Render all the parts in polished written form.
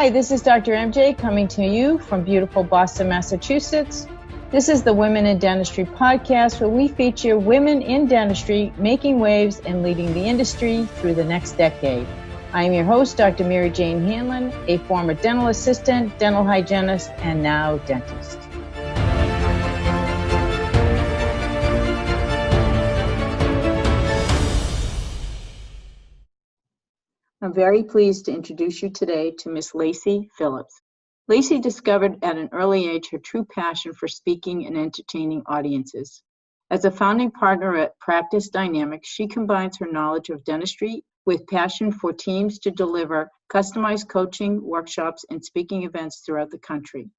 Hi, this is Dr. MJ coming to you from beautiful Boston, Massachusetts. This is the Women in Dentistry podcast, where we feature women in dentistry making waves and leading the industry through the next decade. I am your host, Dr. Mary Jane Hanlon, a former dental assistant, dental hygienist, and now dentist. I'm very pleased to introduce you today to Miss Laci Phillips. Laci discovered at an early age her true passion for speaking and entertaining audiences. As a founding partner at Practice Dynamics, she combines her knowledge of dentistry with passion for teams to deliver customized coaching, workshops, and speaking events throughout the country.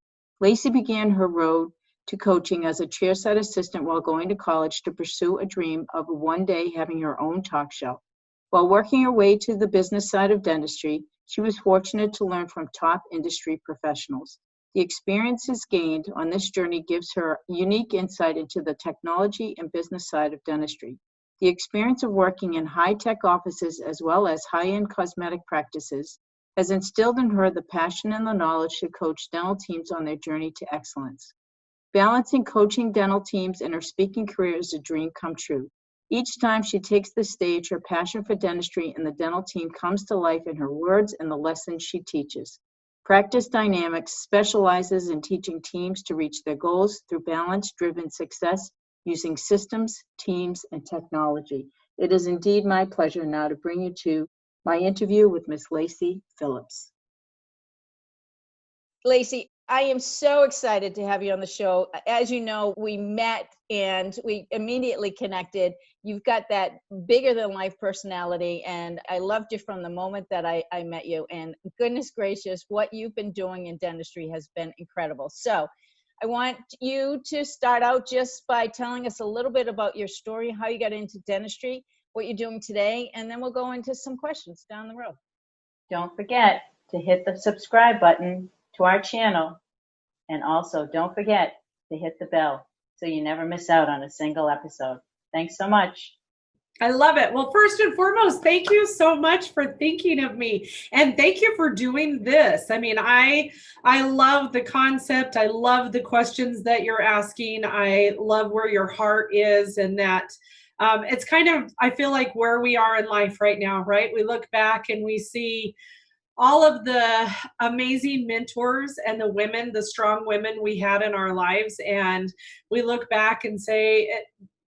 Laci began her road to coaching as a chairside assistant while going to college to pursue a dream of one day having her own talk show. While working her way to the business side of dentistry, she was fortunate to learn from top industry professionals. The experiences gained on this journey gives her unique insight into the technology and business side of dentistry. The experience of working in high-tech offices as well as high-end cosmetic practices has instilled in her the passion and the knowledge to coach dental teams on their journey to excellence. Balancing coaching dental teams and her speaking career is a dream come true. Each time she takes the stage, her passion for dentistry and the dental team comes to life in her words and the lessons she teaches. Practice Dynamics specializes in teaching teams to reach their goals through balance-driven success using systems, teams, and technology. It is indeed my pleasure now to bring you to my interview with Ms. Laci Phillips. Laci, I am so excited to have you on the show. As you know, we met and we immediately connected. You've got that bigger than life personality, and I loved you from the moment that I met you. And goodness gracious, what you've been doing in dentistry has been incredible. So I want you to start out just by telling us a little bit about your story, how you got into dentistry, what you're doing today, and then we'll go into some questions down the road. Don't forget to hit the subscribe button to our channel, and also don't forget to hit the bell so you never miss out on a single episode. Thanks so much. I love it. Well, first and foremost, thank you so much for thinking of me, and thank you for doing this. I mean, I love the concept. I love the questions that you're asking. I love where your heart is, and that it's kind of, I feel like, where we are in life right now, right? We look back and we see all of the amazing mentors and the women, the strong women we had in our lives, and we look back and say,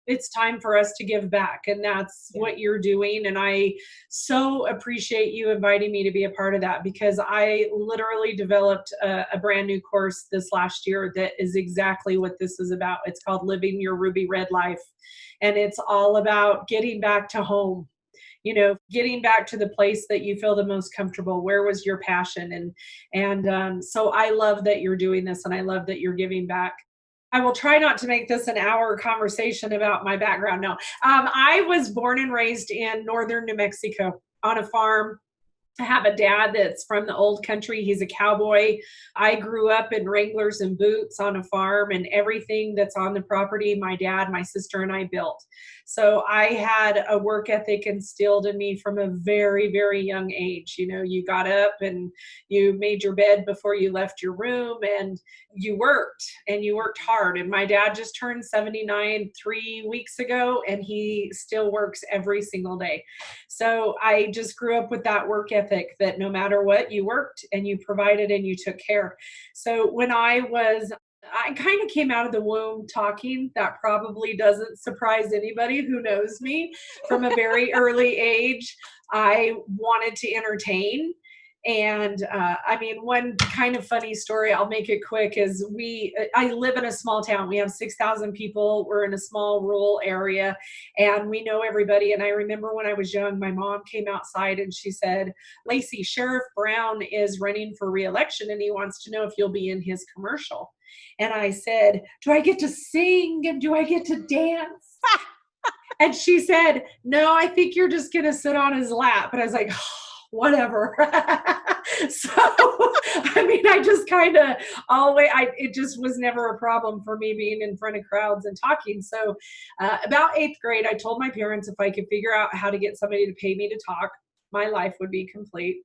it's time for us to give back. And that's what you're doing. And I so appreciate you inviting me to be a part of that, because I literally developed a brand new course this last year that is exactly what this is about. It's called Living Your Ruby Red Life. And it's all about getting back to home, you know, getting back to the place that you feel the most comfortable. Where was your passion? And so I love that you're doing this, and I love that you're giving back. I will try not to make this an hour conversation about my background. No, I was born and raised in northern New Mexico on a farm. I have a dad that's from the old country. He's a cowboy. I grew up in Wranglers and boots on a farm, and everything that's on the property, my dad, my sister, and I built. So I had a work ethic instilled in me from a very, very young age. You know, you got up and you made your bed before you left your room, and you worked hard. And my dad just turned 79 3 weeks ago, and he still works every single day. So I just grew up with that work ethic that no matter what, you worked and you provided and you took care. So when I kind of came out of the womb talking. That probably doesn't surprise anybody who knows me. From a very early age, I wanted to entertain. And I mean, one kind of funny story, I'll make it quick, is I live in a small town. We have 6,000 people. We're in a small rural area, and we know everybody. And I remember when I was young, my mom came outside and she said, "Laci, Sheriff Brown is running for re-election, and he wants to know if you'll be in his commercial." And I said, "Do I get to sing and do I get to dance?" And she said, "No, I think you're just going to sit on his lap." And I was like, "Oh, whatever." So, I mean, I just kind of it just was never a problem for me being in front of crowds and talking. So about 8th grade, I told my parents if I could figure out how to get somebody to pay me to talk, my life would be complete.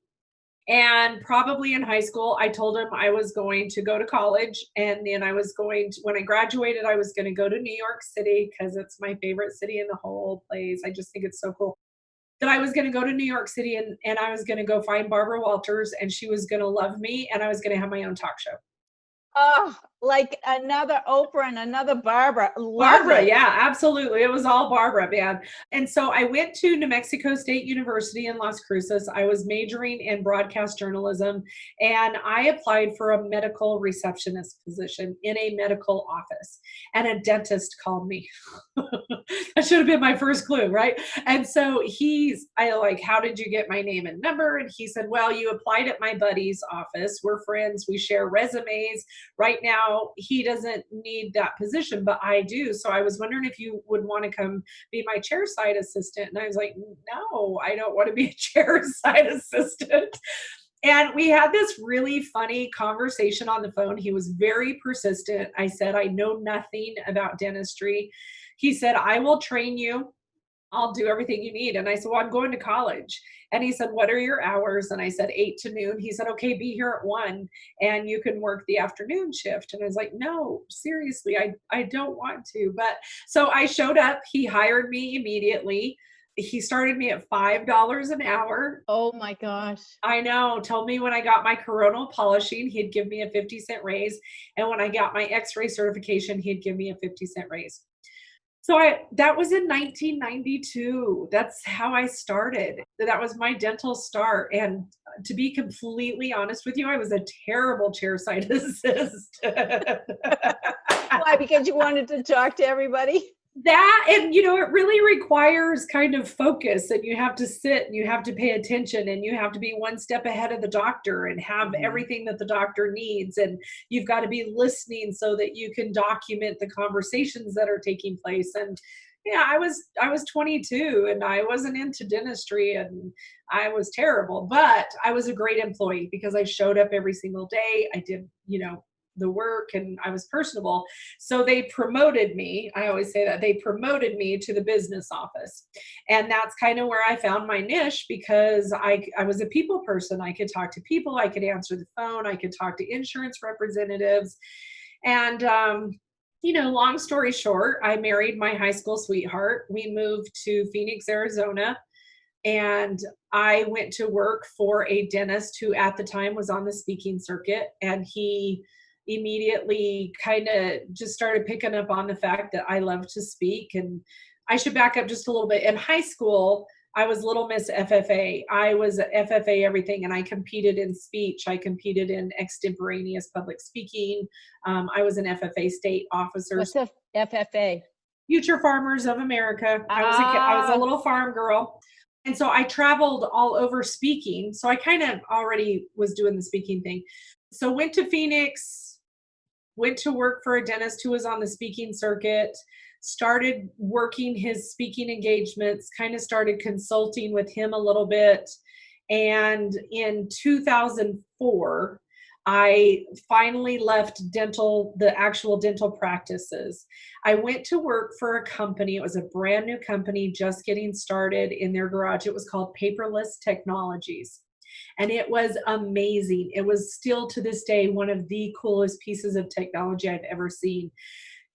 And probably in high school, I told him I was going to go to college. And then I was going to, when I graduated, I was going to go to New York City because it's my favorite city in the whole place. I just think it's so cool that I was going to go to New York City and I was going to go find Barbara Walters and she was going to love me and I was going to have my own talk show. Oh, like another Oprah and another Barbara. Love Barbara, it. yeah, absolutely. It was all Barbara, man. And so I went to New Mexico State University in Las Cruces. I was majoring in broadcast journalism, and I applied for a medical receptionist position in a medical office. And a dentist called me. That should have been my first clue, right? And so I like, how did you get my name and number? And he said, well, you applied at my buddy's office. We're friends. We share resumes. Right now, he doesn't need that position, but I do. So I was wondering if you would want to come be my chairside assistant. And I was like, no, I don't want to be a chairside assistant. And we had this really funny conversation on the phone. He was very persistent. I said, I know nothing about dentistry. He said, I will train you. I'll do everything you need. And I said, well, I'm going to college. And he said, what are your hours? And I said, 8 to noon. He said, okay, be here at 1 and you can work the afternoon shift. And I was like, no, seriously, I don't want to. But so I showed up. He hired me immediately. He started me at $5 an hour. Oh my gosh. I know. Told me when I got my coronal polishing, he'd give me a 50-cent raise. And when I got my x-ray certification, he'd give me a 50-cent raise. So that was in 1992. That's how I started. That was my dental start. And to be completely honest with you, I was a terrible chairside assistant. Why? Because you wanted to talk to everybody? That, and it really requires kind of focus, and you have to sit and you have to pay attention and you have to be one step ahead of the doctor and have everything that the doctor needs, and you've got to be listening so that you can document the conversations that are taking place. And yeah, I was 22 and I wasn't into dentistry and I was terrible, but I was a great employee because I showed up every single day. I did, the work, and I was personable. So they promoted me. I always say that they promoted me to the business office. And that's kind of where I found my niche because I was a people person. I could talk to people. I could answer the phone. I could talk to insurance representatives. And, long story short, I married my high school sweetheart. We moved to Phoenix, Arizona. And I went to work for a dentist who at the time was on the speaking circuit. And he immediately kind of just started picking up on the fact that I love to speak. And I should back up just a little bit. In high school, I was Little Miss FFA. I was FFA everything, and I competed in speech. I competed in extemporaneous public speaking. I was an FFA state officer. What's a FFA? Future Farmers of America. I was a little farm girl. And so I traveled all over speaking. So I kind of already was doing the speaking thing. So went to Phoenix, went to work for a dentist who was on the speaking circuit, started working his speaking engagements, kind of started consulting with him a little bit. And in 2004, I finally left the actual dental practices. I went to work for a company. It was a brand new company just getting started in their garage. It was called Paperless Technologies. And it was amazing. It was still to this day one of the coolest pieces of technology I've ever seen.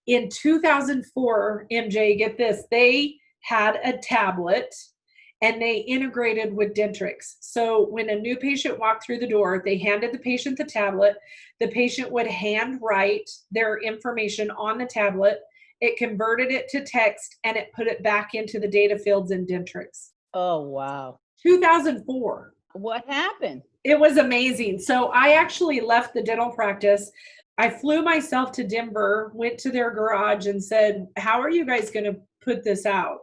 In 2004, MJ, get this, they had a tablet and they integrated with Dentrix. So when a new patient walked through the door, they handed the patient the tablet. The patient would handwrite their information on the tablet. It converted it to text and it put it back into the data fields in Dentrix. Oh, wow. 2004. What happened? It was amazing. So I actually left the dental practice. I flew myself to Denver, went to their garage and said, how are you guys going to put this out?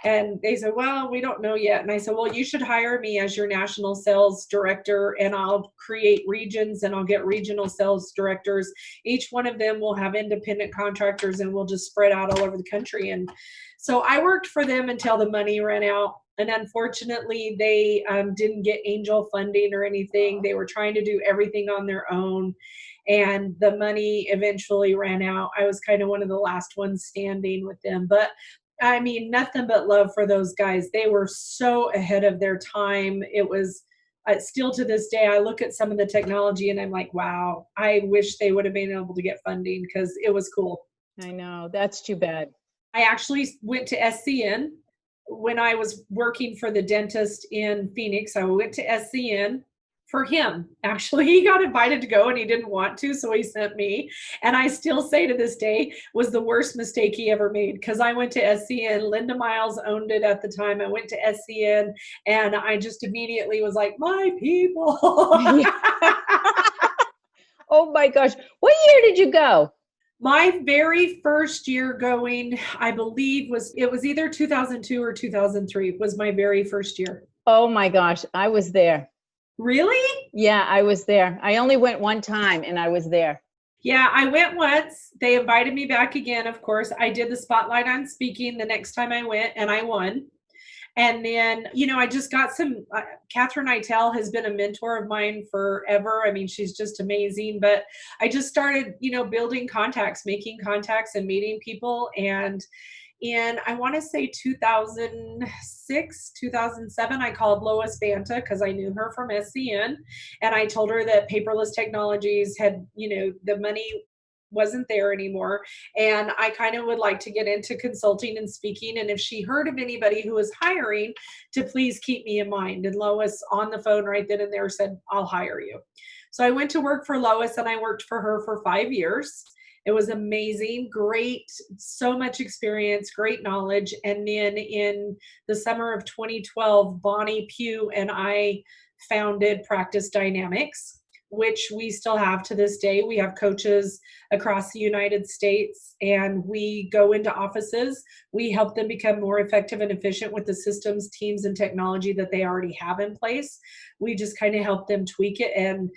And they said, well, we don't know yet. And I said, well, you should hire me as your national sales director and I'll create regions and I'll get regional sales directors. Each one of them will have independent contractors and we'll just spread out all over the country. And so I worked for them until the money ran out. And unfortunately, they didn't get angel funding or anything. They were trying to do everything on their own. And the money eventually ran out. I was kind of one of the last ones standing with them. But I mean, nothing but love for those guys. They were so ahead of their time. It was still to this day, I look at some of the technology and I'm like, wow, I wish they would have been able to get funding because it was cool. I know. That's too bad. I actually went to SCN when I was working for the dentist in Phoenix. I went to SCN for him. Actually, he got invited to go and he didn't want to, so he sent me. And I still say to this day, was the worst mistake he ever made, because I went to SCN. Linda Miles owned it at the time. I went to SCN and I just immediately was like, my people. Oh my gosh. What year did you go? My very first year going, I believe it was either 2002 or 2003 was my very first year. Oh my gosh. I was there. Really? Yeah, I was there. I only went one time and I was there. Yeah, I went once. They invited me back again, of course. I did the spotlight on speaking the next time I went and I won. And then, I just got Catherine Eitel has been a mentor of mine forever. I mean, she's just amazing. But I just started, building contacts, making contacts and meeting people. And in, I want to say 2006, 2007, I called Lois Banta because I knew her from SCN. And I told her that paperless technologies had, the money wasn't there anymore. And I kind of would like to get into consulting and speaking. And if she heard of anybody who was hiring, to please keep me in mind. And Lois on the phone right then and there said, I'll hire you. So I went to work for Lois and I worked for her for 5 years. It was amazing, great, so much experience, great knowledge. And then in the summer of 2012, Bonnie Pugh and I founded Practice Dynamics, which we still have to this day. We have coaches across the United States and we go into offices. We help them become more effective and efficient with the systems, teams, and technology that they already have in place. We just kind of help them tweak it and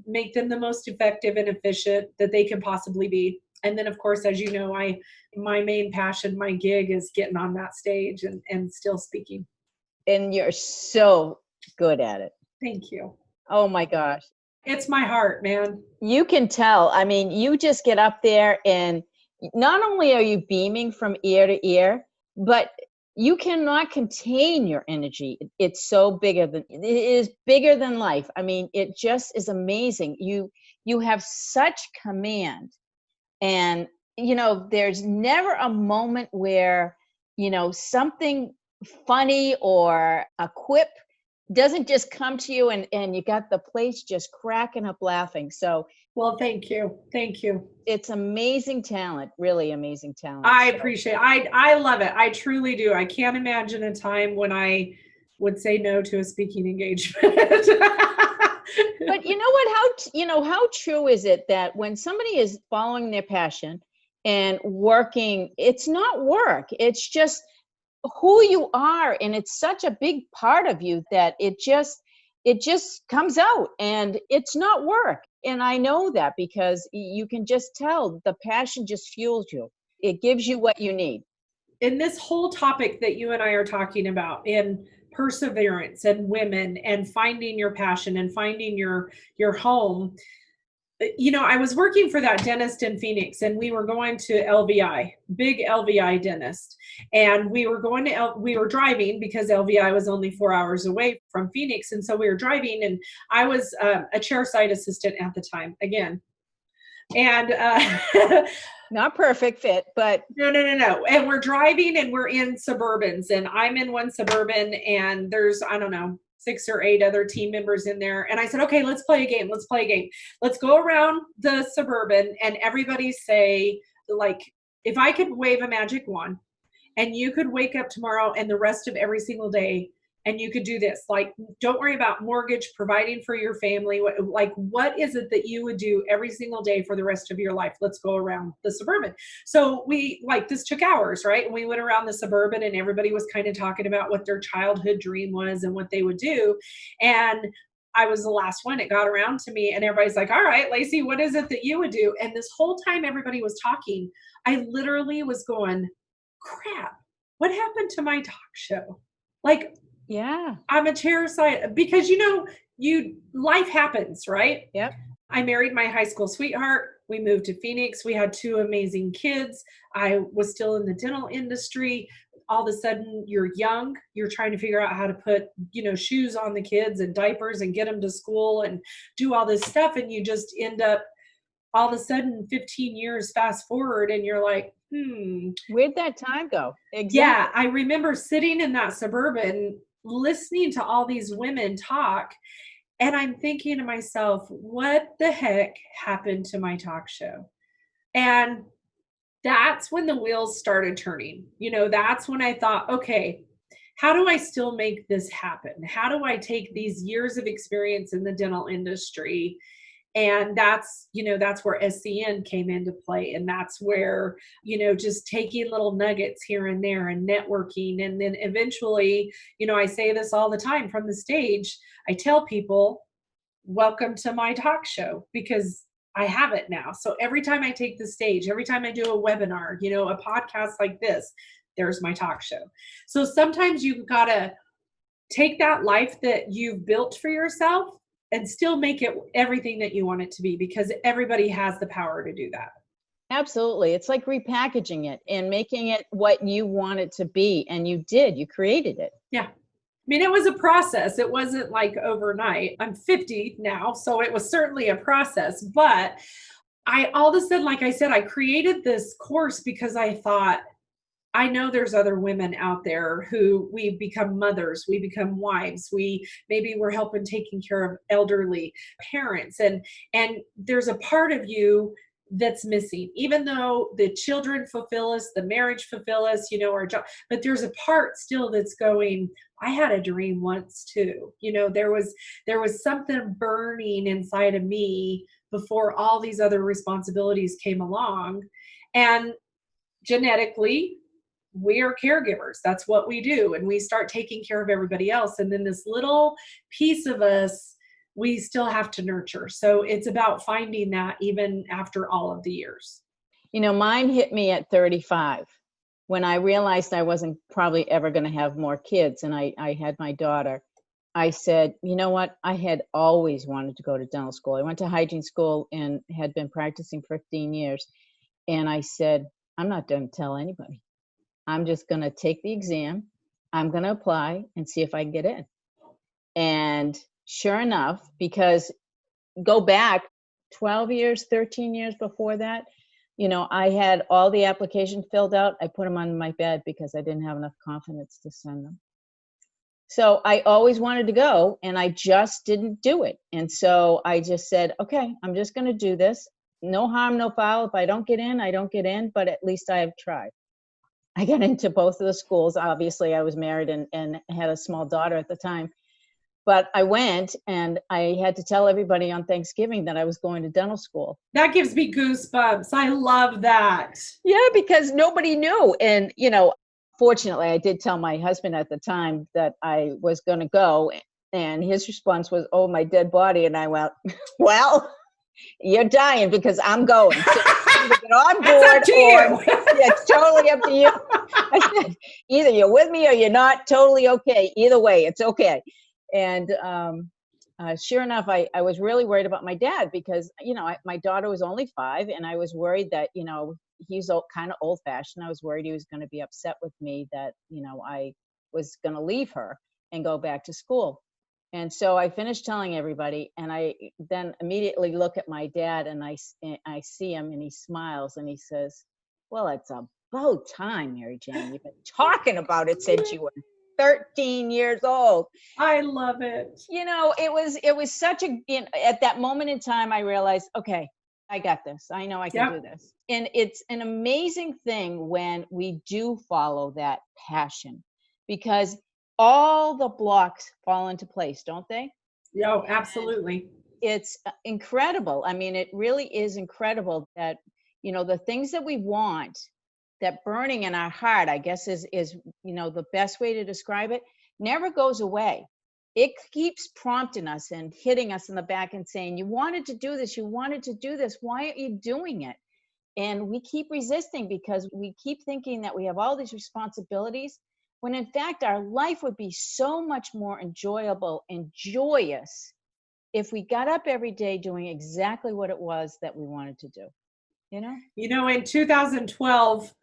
make them the most effective and efficient that they can possibly be. And then, of course, as you know, my main passion, my gig is getting on that stage and still speaking. And you're so good at it. Thank you. Oh my gosh. It's my heart, man. You can tell. I mean, you just get up there and not only are you beaming from ear to ear, but you cannot contain your energy. It's so it is bigger than life. I mean, it just is amazing. You have such command. And, there's never a moment where, something funny or a quip doesn't just come to you and you got the place just cracking up laughing. So, well, thank you. Thank you. It's amazing talent, really amazing talent. I appreciate it. I love it. I truly do. I can't imagine a time when I would say no to a speaking engagement. But you know what, how true is it that when somebody is following their passion and working, it's not work. It's just who you are, and it's such a big part of you that it just comes out, and it's not work. And I know that because you can just tell the passion just fuels you. It gives you what you need. In this whole topic that you and I are talking about, in perseverance and women and finding your passion and finding your home, I was working for that dentist in Phoenix, and we were going to LVI, big LVI dentist. And we were we were driving because LVI was only 4 hours away from Phoenix. And so we were driving, and I was a chairside assistant at the time again. And not perfect fit, but no. And we're driving and we're in Suburbans, and I'm in one Suburban and there's, I don't know, 6 or 8 other team members in there. And I said, okay, let's play a game. Let's go around the Suburban and everybody say, like, if I could wave a magic wand and you could wake up tomorrow and the rest of every single day and you could do this, like, don't worry about mortgage, providing for your family. What is it that you would do every single day for the rest of your life? Let's go around the Suburban. So this took hours, right? And we went around the Suburban and everybody was kind of talking about what their childhood dream was and what they would do. And I was the last one. It got around to me and everybody's like, all right, Laci, what is it that you would do? And this whole time everybody was talking, I literally was going, crap, what happened to my talk show? Yeah. I'm a chairside because, life happens, right? Yep. I married my high school sweetheart. We moved to Phoenix. We had 2 amazing kids. I was still in the dental industry. all of a sudden you're young, you're trying to figure out how to put, shoes on the kids and diapers and get them to school and do all this stuff. And you just end up all of a sudden 15 years fast forward and you're like, Where'd that time go? Exactly. Yeah, I remember sitting in that Suburban listening to all these women talk, and I'm thinking to myself, what the heck happened to my talk show? And that's when the wheels started turning. That's when I thought, okay, how do I still make this happen? How do I take these years of experience in the dental industry? And that's where SCN came into play. And that's where, just taking little nuggets here and there and networking. And then eventually, I say this all the time from the stage, I tell people, welcome to my talk show, because I have it now. So every time I take the stage, every time I do a webinar, a podcast like this, there's my talk show. So sometimes you've got to take that life that you've built for yourself and still make it everything that you want it to be, because everybody has the power to do that. Absolutely. It's like repackaging it and making it what you want it to be. And you created it. Yeah. I mean, it was a process. It wasn't like overnight. I'm 50 now, so it was certainly a process. But all of a sudden, like I said, I created this course because I thought, I know there's other women out there who we become mothers, we become wives, maybe we're helping taking care of elderly parents, and there's a part of you that's missing, even though the children fulfill us, the marriage fulfill us, our job, but there's a part still that's going, I had a dream once too. There was something burning inside of me before all these other responsibilities came along. And genetically, we are caregivers. That's what we do. And we start taking care of everybody else. And then this little piece of us, we still have to nurture. So it's about finding that even after all of the years. Mine hit me at 35 when I realized I wasn't probably ever going to have more kids. And I had my daughter. I said, you know what? I had always wanted to go to dental school. I went to hygiene school and had been practicing for 15 years. And I said, I'm not going to tell anybody. I'm just going to take the exam. I'm going to apply and see if I can get in. And sure enough, because go back 12 years, 13 years before that, I had all the applications filled out. I put them on my bed because I didn't have enough confidence to send them. So I always wanted to go and I just didn't do it. And so I just said, okay, I'm just going to do this. No harm, no foul. If I don't get in, I don't get in, but at least I have tried. I got into both of the schools. Obviously, I was married and had a small daughter at the time. But I went and I had to tell everybody on Thanksgiving that I was going to dental school. That gives me goosebumps. I love that. Yeah, because nobody knew. And, fortunately, I did tell my husband at the time that I was going to go. And his response was, oh, my dead body. And I went, well, you're dying because I'm going. So get on board. It's up to you. Yeah, it's totally up to you. I said, either you're with me or you're not. Totally okay. Either way, it's okay. And sure enough, I was really worried about my dad because, my daughter was only 5 and I was worried that, he's kind of old fashioned. I was worried he was going to be upset with me that, I was going to leave her and go back to school. And so I finished telling everybody, and I then immediately look at my dad and I see him and he smiles and he says, well, it's about time, Mary Jane. You've been talking about it since you were 13 years old. I love it. It was such at that moment in time, I realized, okay, I got this. I know I can do this. And it's an amazing thing when we do follow that passion, because all the blocks fall into place, don't they? Yeah, absolutely. And it's incredible. I mean, it really is incredible that, the things that we want, that burning in our heart, I guess is the best way to describe it, never goes away. It keeps prompting us and hitting us in the back and saying, you wanted to do this. You wanted to do this. Why aren't you doing it? And we keep resisting because we keep thinking that we have all these responsibilities, when in fact our life would be so much more enjoyable and joyous if we got up every day doing exactly what it was that we wanted to do. In 2012,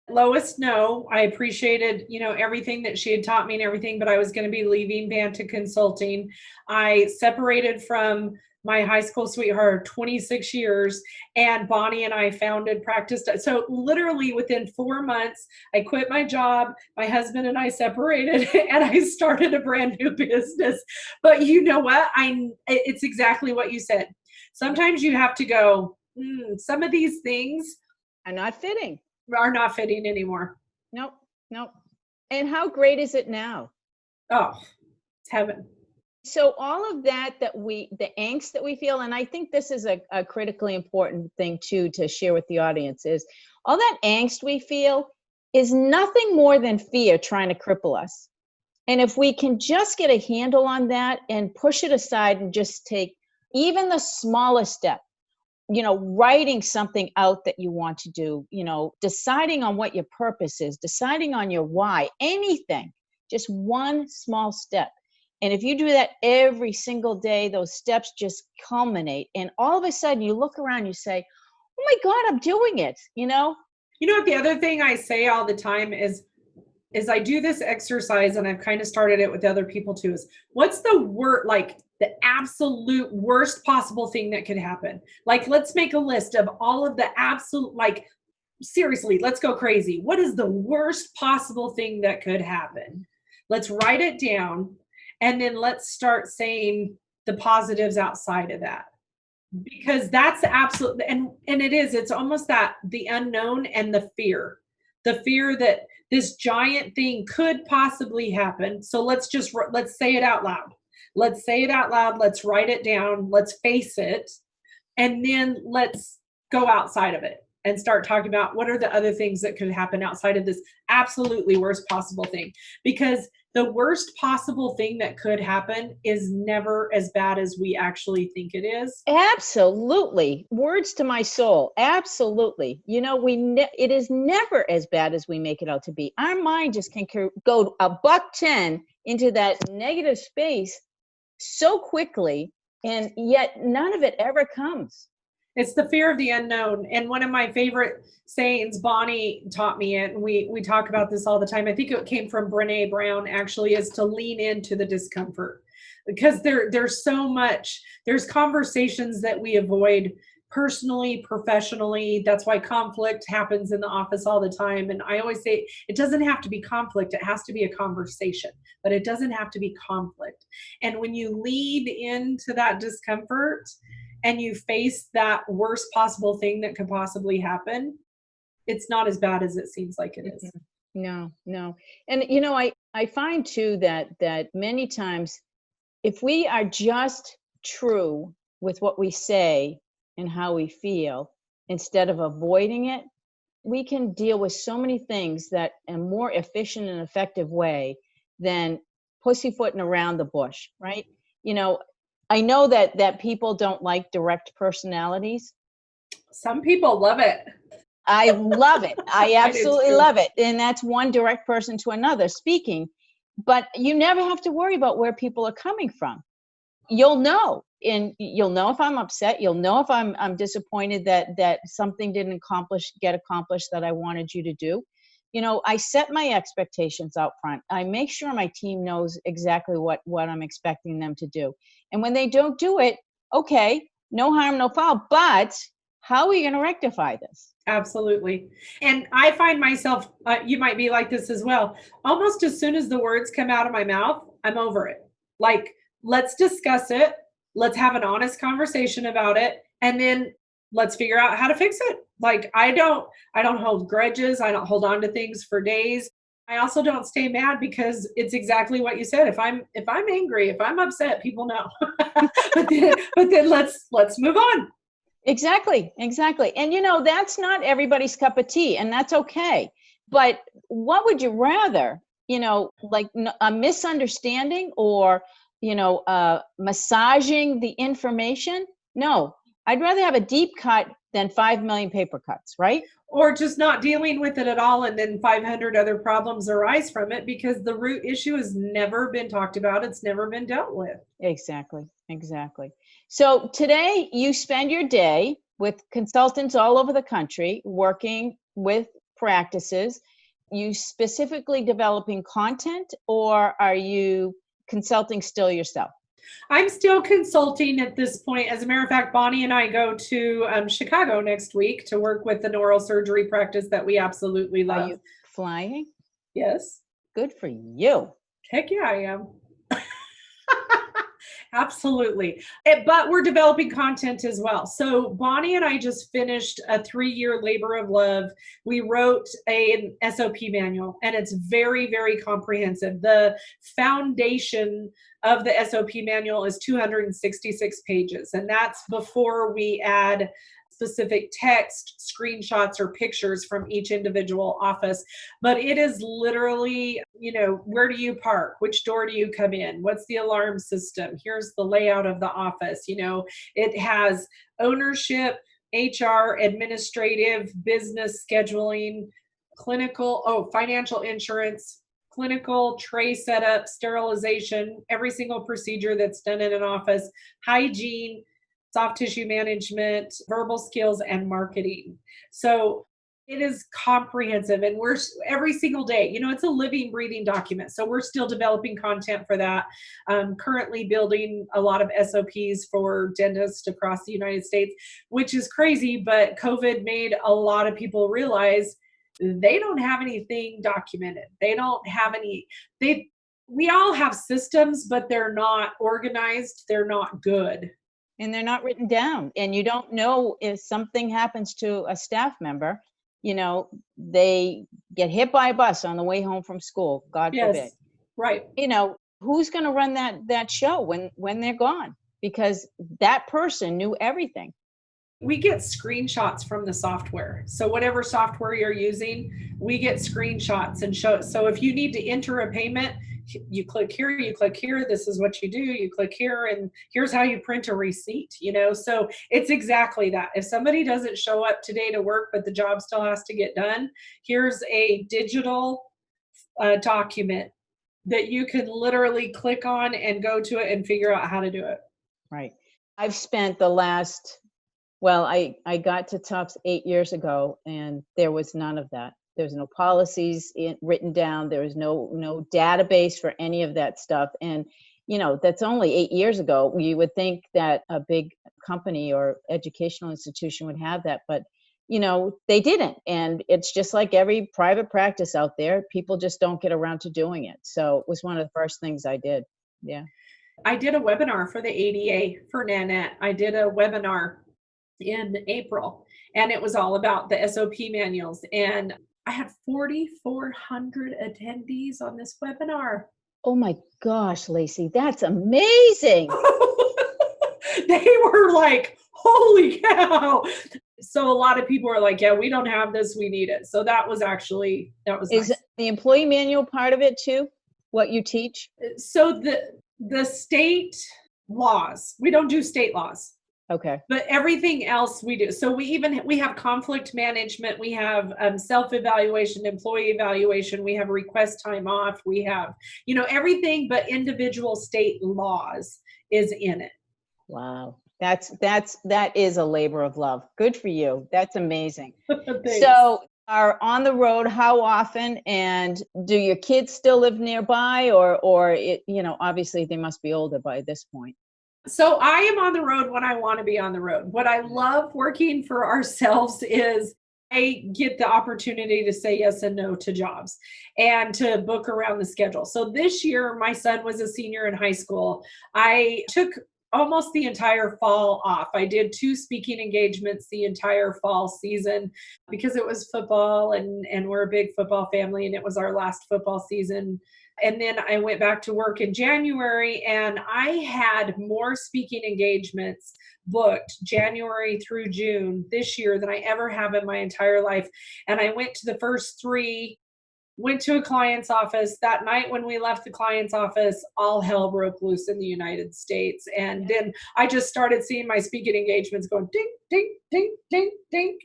Lois, no, I appreciated, everything that she had taught me and everything, but I was going to be leaving Banta Consulting. I separated from my high school sweetheart 26 years, and Bonnie and I founded Practice. So literally within 4 months, I quit my job. My husband and I separated, and I started a brand new business. But you know what? It's exactly what you said. Sometimes you have to go, some of these things are not fitting anymore. Nope. And how great is it now? Oh, it's heaven. So all of that the angst that we feel, and I think this is a critically important thing too to share with the audience, is all that angst we feel is nothing more than fear trying to cripple us. And if we can just get a handle on that and push it aside and just take even the smallest step, writing something out that you want to do, deciding on what your purpose is, deciding on your why, anything, just one small step. And if you do that every single day, those steps just culminate. And all of a sudden you look around, you say, oh my God, I'm doing it. You know what the other thing I say all the time is I do this exercise, and I've kind of started it with other people too, is what's the absolute worst possible thing that could happen? Like, let's make a list of all of the absolute, seriously, let's go crazy. What is the worst possible thing that could happen? Let's write it down, and then let's start saying the positives outside of that. Because that's absolutely, and it's almost that the unknown and the fear that this giant thing could possibly happen. So let's say it out loud. Let's say it out loud. Let's write it down. Let's face it. And then let's go outside of it and start talking about what are the other things that could happen outside of this absolutely worst possible thing. Because the worst possible thing that could happen is never as bad as we actually think it is. Absolutely. Words to my soul. Absolutely. It is never as bad as we make it out to be. Our mind just can go $110 into that negative space so quickly, and yet none of it ever comes. It's the fear of the unknown. And one of my favorite sayings, Bonnie taught me it, and we talk about this all the time. I think it came from Brene Brown, actually, is to lean into the discomfort. Because there's so much, there's conversations that we avoid personally, professionally. That's why conflict happens in the office all the time. And I always say, it doesn't have to be conflict. It has to be a conversation, but it doesn't have to be conflict. And when you lean into that discomfort, and you face that worst possible thing that could possibly happen, it's not as bad as it seems like it is. No. And, I find too that many times, if we are just true with what we say and how we feel, instead of avoiding it, we can deal with so many things that a more efficient and effective way than pussyfooting around the bush, right? I know that people don't like direct personalities. Some people love it. I love it. I absolutely love it. And that's one direct person to another speaking. But you never have to worry about where people are coming from. You'll know. And you'll know if I'm upset. You'll know if I'm disappointed that something didn't get accomplished that I wanted you to do. I set my expectations out front. I make sure my team knows exactly what I'm expecting them to do. And when they don't do it, okay, no harm, no foul. But how are you going to rectify this? Absolutely. And I find myself, you might be like this as well. Almost as soon as the words come out of my mouth, I'm over it. Like, let's discuss it. Let's have an honest conversation about it. And then let's figure out how to fix it. Like, I don't hold grudges. I don't hold on to things for days. I also don't stay mad, because it's exactly what you said. If I'm angry, if I'm upset, people know. but then let's move on. Exactly. And that's not everybody's cup of tea, and that's okay. But what would you rather, like a misunderstanding or, massaging the information? No, I'd rather have a deep cut than 5 million paper cuts, right? Or just not dealing with it at all, and then 500 other problems arise from it because the root issue has never been talked about. It's never been dealt with. Exactly. So today you spend your day with consultants all over the country working with practices. You specifically developing content, or are you consulting still yourself? I'm still consulting at this point. As a matter of fact, Bonnie and I go to Chicago next week to work with the neurosurgery practice that we absolutely love. Are you flying? Yes. Good for you. Heck yeah, I am. Absolutely. But we're developing content as well. So Bonnie and I just finished a 3-year labor of love. We wrote an SOP manual, and it's very, very comprehensive. The foundation of the SOP manual is 266 pages, and that's before we add specific text, screenshots, or pictures from each individual office. But it is literally, where do you park? Which door do you come in? What's the alarm system? Here's the layout of the office. It has ownership, HR, administrative, business scheduling, clinical, financial insurance, clinical, tray setup, sterilization, every single procedure that's done in an office, hygiene, soft tissue management, verbal skills, and marketing. So it is comprehensive, and we're every single day, it's a living, breathing document. So we're still developing content for that. Currently building a lot of SOPs for dentists across the United States, which is crazy, but COVID made a lot of people realize they don't have anything documented. They don't have we all have systems, but they're not organized. They're not good. And they're not written down. And you don't know if something happens to a staff member, they get hit by a bus on the way home from school, God forbid. Yes, right. Who's going to run that show when they're gone? Because that person knew everything. We get screenshots from the software. So whatever software you're using, we get screenshots and show. So if you need to enter a payment, you click here, this is what you do, you click here, and here's how you print a receipt, so it's exactly that. If somebody doesn't show up today to work, but the job still has to get done, here's a digital document that you can literally click on and go to it and figure out how to do it. Right. I've spent the last, I got to Tufts 8 years ago, and there was none of that. There's no policies written down. There is no database for any of that stuff. And, that's only 8 years ago. You would think that a big company or educational institution would have that, but, they didn't. And it's just like every private practice out there. People just don't get around to doing it. So it was one of the first things I did. Yeah. I did a webinar for the ADA for Nanette. I did a webinar in April, and it was all about the SOP manuals. And I had 4,400 attendees on this webinar. Oh my gosh, Laci, that's amazing. They were like, holy cow. So a lot of people were like, yeah, we don't have this, we need it. So that was Is nice. The employee manual part of it too, what you teach? So the state laws, we don't do state laws. Okay. But everything else we do. So we have conflict management. We have self-evaluation, employee evaluation. We have request time off. We have, everything but individual state laws is in it. Wow. That is a labor of love. Good for you. That's amazing. So are on the road how often, and do your kids still live nearby, or obviously they must be older by this point? So I am on the road when I want to be on the road. What I love working for ourselves is I get the opportunity to say yes and no to jobs and to book around the schedule. So this year, my son was a senior in high school. I took almost the entire fall off. I did 2 speaking engagements the entire fall season because it was football, and we're a big football family, and it was our last football season. And then I went back to work in January, and I had more speaking engagements booked January through June this year than I ever have in my entire life. And I went to the first 3, went to a client's office. That night when we left the client's office, all hell broke loose in the United States. And then I just started seeing my speaking engagements going ding, ding, ding, ding, ding.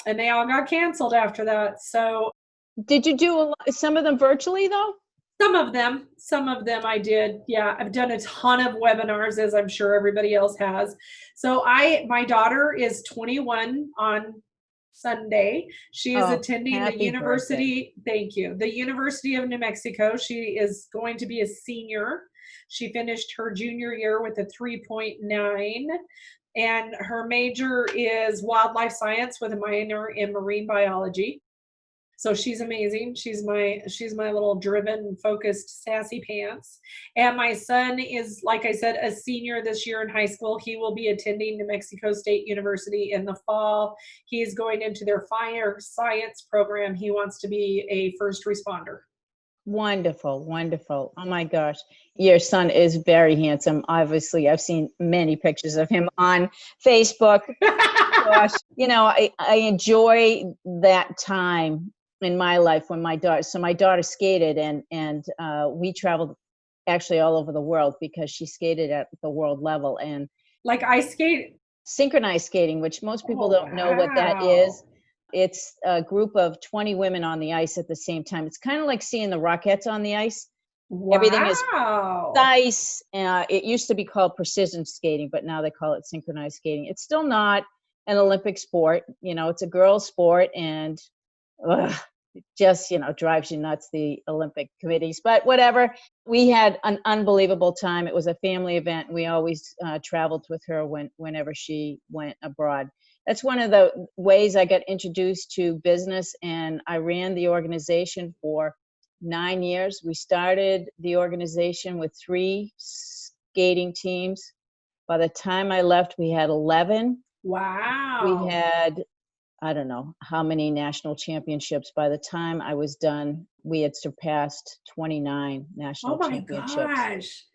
And they all got canceled after that. So did you do some of them virtually though? Some of them I did. Yeah, I've done a ton of webinars, as I'm sure everybody else has. So my daughter is 21 on Sunday. She is Oh, attending the happy birthday. University, thank you, the University of New Mexico. She is going to be a senior. She finished her junior year with a 3.9, and her major is wildlife science with a minor in marine biology. So she's amazing. She's my little driven, focused, sassy pants. And my son is, like I said, a senior this year in high school. He will be attending New Mexico State University in the fall. He is going into their fire science program. He wants to be a first responder. Wonderful, wonderful. Oh my gosh. Your son is very handsome. Obviously, I've seen many pictures of him on Facebook. Gosh, I enjoy that time in my life when my daughter skated, and we traveled actually all over the world because she skated at the world level, and Like ice skate? synchronized skating, which most people Oh, don't know what that is. wow. It's a group of 20 women on the ice at the same time. It's kind of like seeing the Rockettes on the ice. Everything is Wow. precise. It used to be called precision skating, but now they call it synchronized skating. It's still not an Olympic sport. It's a girls' sport, and ugh, it just, drives you nuts, the Olympic committees. But whatever. We had an unbelievable time. It was a family event. We always traveled with her whenever she went abroad. That's one of the ways I got introduced to business, and I ran the organization for 9 years. We started the organization with 3 skating teams. By the time I left, we had 11. Wow. We had, I don't know how many national championships. By the time I was done, we had surpassed 29 national Oh my championships. gosh.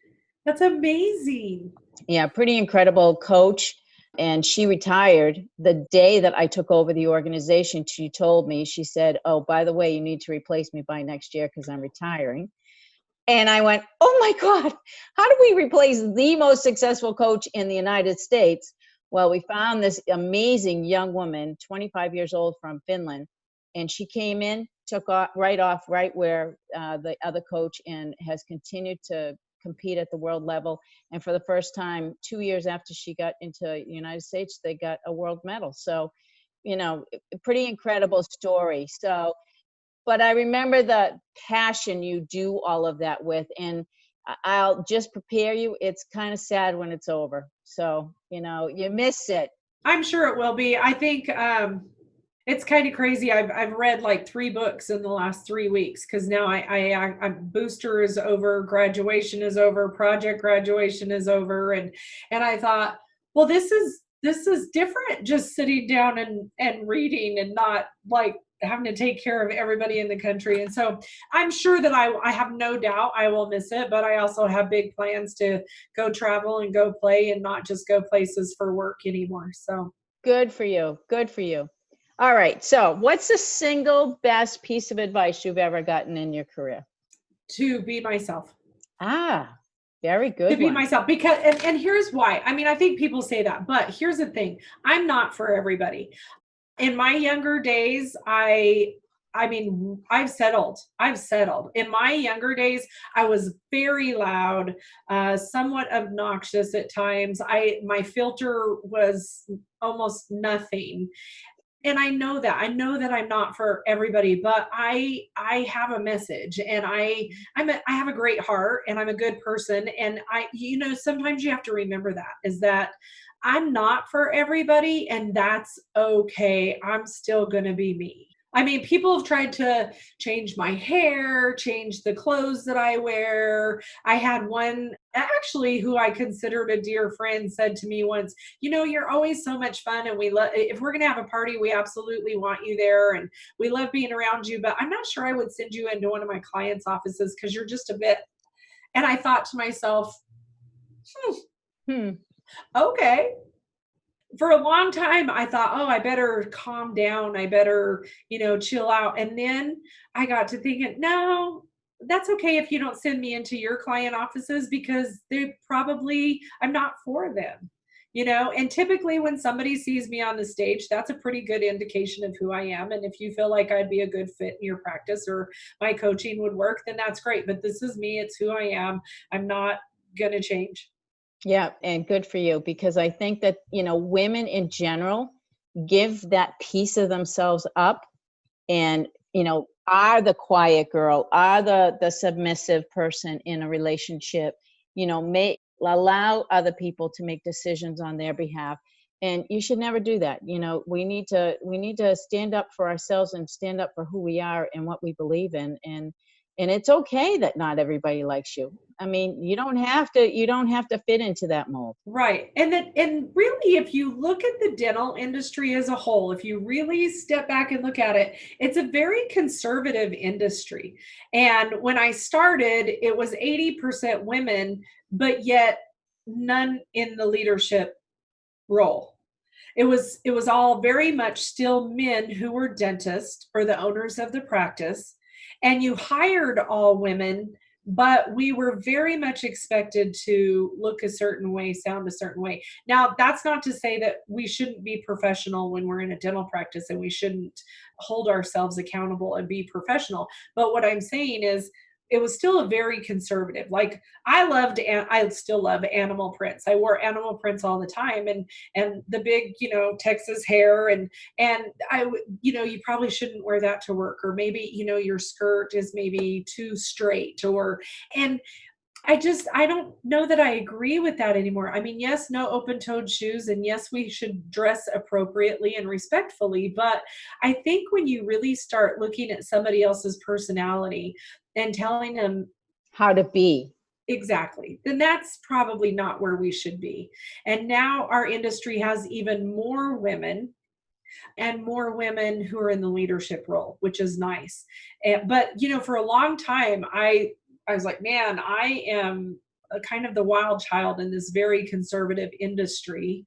That's amazing. Yeah, pretty incredible coach. And she retired the day that I took over the organization. She told me, she said, "Oh, by the way, you need to replace me by next year because I'm retiring." And I went, "Oh my God, how do we replace the most successful coach in the United States?" Well, we found this amazing young woman, 25 years old, from Finland. And she came in, took off right where the other coach, and has continued to compete at the world level. And for the first time, 2 years after she got into the United States, they got a world medal. So, a pretty incredible story. So, but I remember the passion you do all of that with. And I'll just prepare you. It's kind of sad when it's over. So, you miss it. I'm sure it will be. I think it's kind of crazy. I've read like 3 books in the last 3 weeks because now I booster is over, graduation is over, project graduation is over, and I thought, well, this is different, just sitting down and reading and not like having to take care of everybody in the country. And so I'm sure that I have no doubt I will miss it, but I also have big plans to go travel and go play and not just go places for work anymore. So good for you. Good for you. All right. So what's the single best piece of advice you've ever gotten in your career? To be myself. Ah, very good. To be myself, because and here's why. I mean, I think people say that, but here's the thing. I'm not for everybody. In my younger days, I mean, I've settled. In my younger days, I was very loud, somewhat obnoxious at times. My filter was almost nothing. And I know that. I know that I'm not for everybody, but I have a message, and I have a great heart, and I'm a good person, and sometimes you have to remember that, is that I'm not for everybody, and that's okay. I'm still going to be me. I mean, people have tried to change my hair, change the clothes that I wear. I had one actually who I considered a dear friend said to me once, "You're always so much fun, and if we're going to have a party, we absolutely want you there, and we love being around you, but I'm not sure I would send you into one of my clients' offices because you're just a bit." And I thought to myself, okay. For a long time, I thought, oh, I better calm down. I better, chill out. And then I got to thinking, no, that's okay if you don't send me into your client offices, because I'm not for them. And typically when somebody sees me on the stage, that's a pretty good indication of who I am. And if you feel like I'd be a good fit in your practice or my coaching would work, then that's great. But this is me. It's who I am. I'm not going to change. Yeah, and good for you, because I think that, women in general give that piece of themselves up and, are the quiet girl, are the submissive person in a relationship, may allow other people to make decisions on their behalf. And you should never do that. We need to stand up for ourselves and stand up for who we are and what we believe in. And it's okay that not everybody likes you. I mean, you don't have to fit into that mold. Right. And really, if you look at the dental industry as a whole, if you really step back and look at it, it's a very conservative industry. And when I started, it was 80% women, but yet none in the leadership role. It was all very much still men who were dentists or the owners of the practice, and you hired all women, but we were very much expected to look a certain way, sound a certain way. Now, that's not to say that we shouldn't be professional when we're in a dental practice, and we shouldn't hold ourselves accountable and be professional. But what I'm saying is, it was still a very conservative. Like, I still love animal prints. I wore animal prints all the time, and the big, Texas hair, and you probably shouldn't wear that to work, or maybe, your skirt is maybe too straight, and I don't know that I agree with that anymore. I mean, yes, no open-toed shoes, and yes, we should dress appropriately and respectfully, but I think when you really start looking at somebody else's personality and telling them How to be. exactly, then that's probably not where we should be. And now our industry has even more women, and more women who are in the leadership role, which is nice. But for a long time, I was like, man, I am a kind of the wild child in this very conservative industry.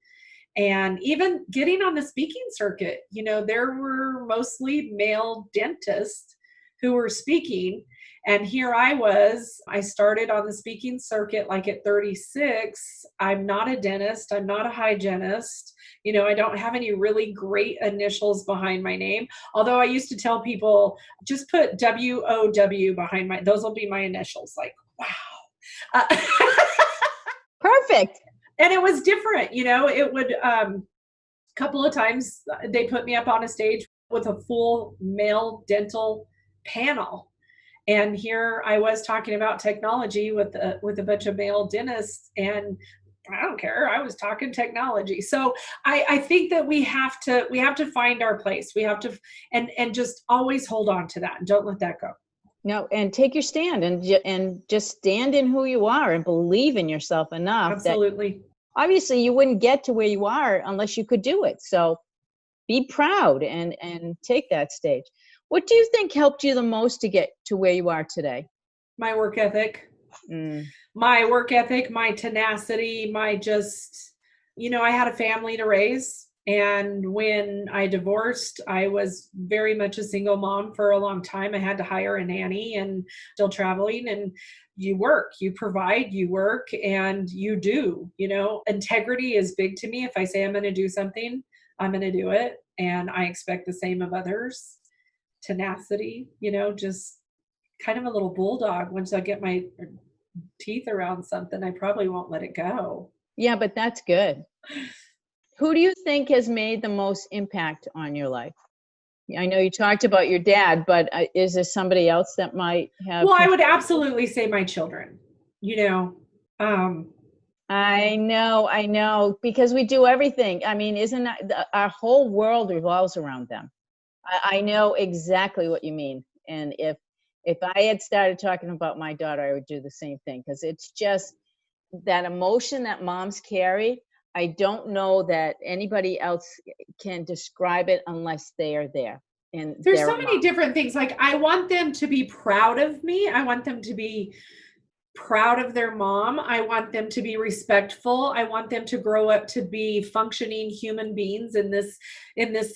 And even getting on the speaking circuit, there were mostly male dentists who were speaking. And here I started on the speaking circuit like at 36. I'm not a dentist. I'm not a hygienist. I don't have any really great initials behind my name. Although I used to tell people, just put WOW behind those will be my initials. Like, wow. Uh, Perfect. and it was different, it would, couple of times they put me up on a stage with a full male dental panel. And here I was talking about technology with a bunch of male dentists, and I don't care. I was talking technology. So I think that we have to find our place. We have to, and just always hold on to that and don't let that go. No, and take your stand and just stand in who you are and believe in yourself enough Absolutely. that obviously you wouldn't get to where you are unless you could do it. So be proud and take that stage. What do you think helped you the most to get to where you are today? My work ethic. My work ethic, my tenacity, my just, I had a family to raise. And when I divorced, I was very much a single mom for a long time. I had to hire a nanny and still traveling, and you work, you provide, you work, and you do, integrity is big to me. If I say I'm going to do something, I'm going to do it. And I expect the same of others. Tenacity, just kind of a little bulldog. Once I get my teeth around something, I probably won't let it go. Yeah, but that's good. Who do you think has made the most impact on your life? I know you talked about your dad, but is there somebody else that might have? Well, I would absolutely say my children, I know, because we do everything. I mean, isn't that our whole world revolves around them? I know exactly what you mean. And if I had started talking about my daughter, I would do the same thing, because it's just that emotion that moms carry. I don't know that anybody else can describe it unless they are there. And there's so many different things. Like, I want them to be proud of me. I want them to be proud of their mom. I want them to be respectful. I want them to grow up to be functioning human beings in this